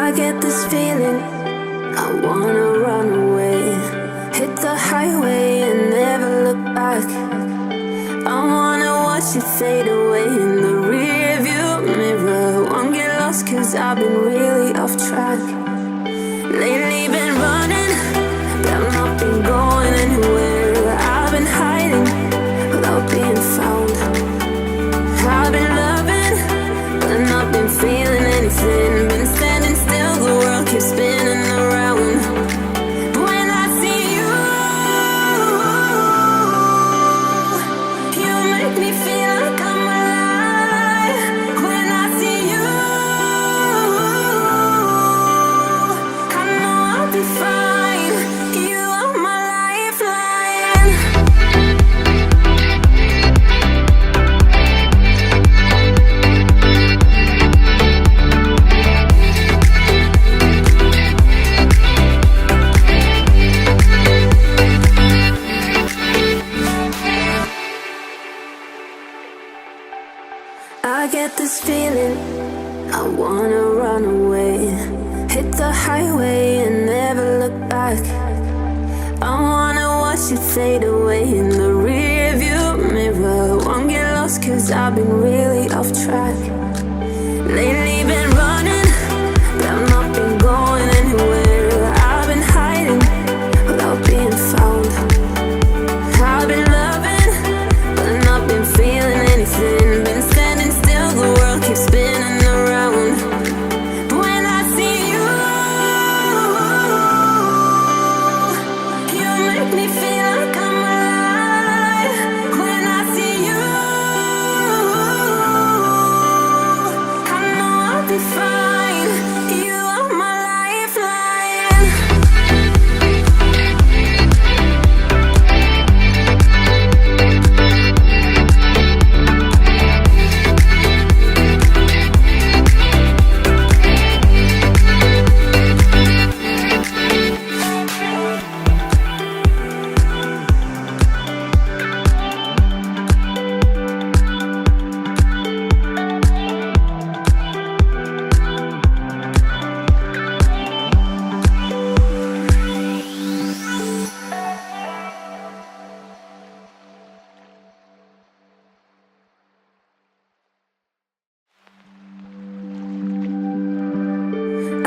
I get this feeling, I wanna run away. Hit the highway and never look back. I wanna watch it fade away in the rearview mirror. Won't get lost cause I've been really off track. Lately been running, but I've not been going anywhere. I've been hiding without being found. I've been loving, but I've not been feeling anything. Been standing still, the world keeps spinning around. But when I see you, you make me feel like I'm alive. When I see you, I know I'll be fine. You are my lifeline. I get this feeling, I wanna run away. Hit the highway and never look back. I wanna watch it fade away in the rearview mirror. Won't get lost cause I've been really off track. Lately been running, but I've not been going anywhere. I've been hiding without being found. I've been loving, but I've not been feeling anything. Been standing still, the world keeps spinning around. But when I see you, you make me feel like I'm alive. When I see you, I know I'll be fine. You are my lifeline.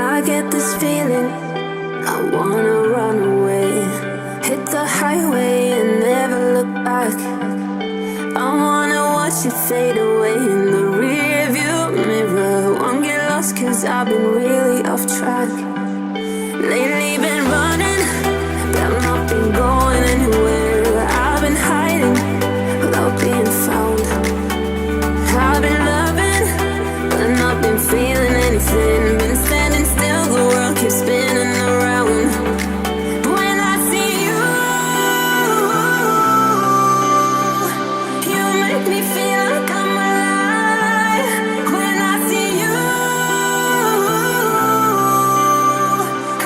I get this feeling, I wanna run away. Hit the highway and never look back. I wanna watch it fade away in the rearview mirror. Won't get lost cause I've been really off track. Lately been running, but I've not been going anywhere. I've been hiding without being found. I've been loving, but I've not been feeling anything. Been standing still, the world keeps spinning around. But when I see you, you make me feel like I'm alive. When I see you,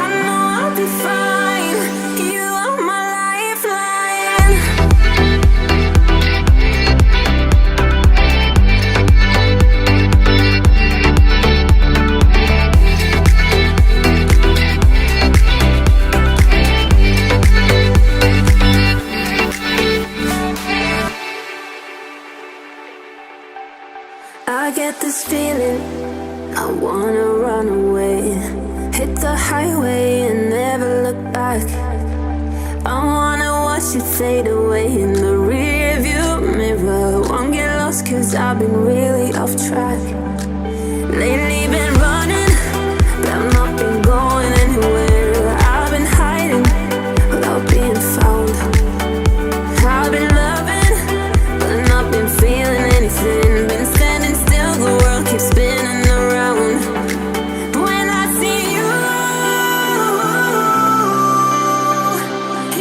I know I'll be fine. You are my lifeline. I get this feeling, I wanna run away. Hit the highway and never look back. I wanna watch it fade away in the rearview mirror. Won't get lost cause I've been really off track. Lately been running, but I've not been going anywhere. I've been hiding without being found. I've been loving, but I've not been feeling anything. Been standing still, the world keeps spinning around. But when I see you,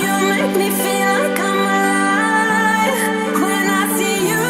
you make me feel like I'm alive. When I see you,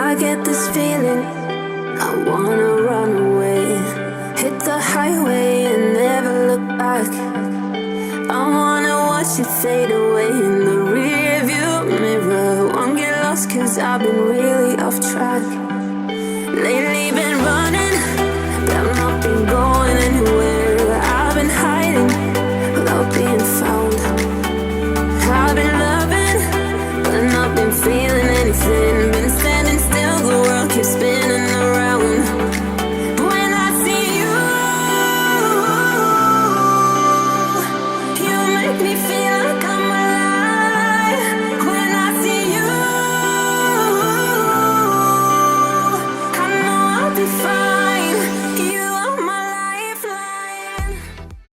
I get this feeling I wanna run away, hit the highway and never look back. I wanna watch it fade away in the rearview mirror. Won't get lost cause I've been really off track. Lately been running, but I've not been going anywhere. I've been hiding without being found. I've been loving, but not been feeling anything. Been standing still, the world keeps spinning around. But when I see you, you make me feel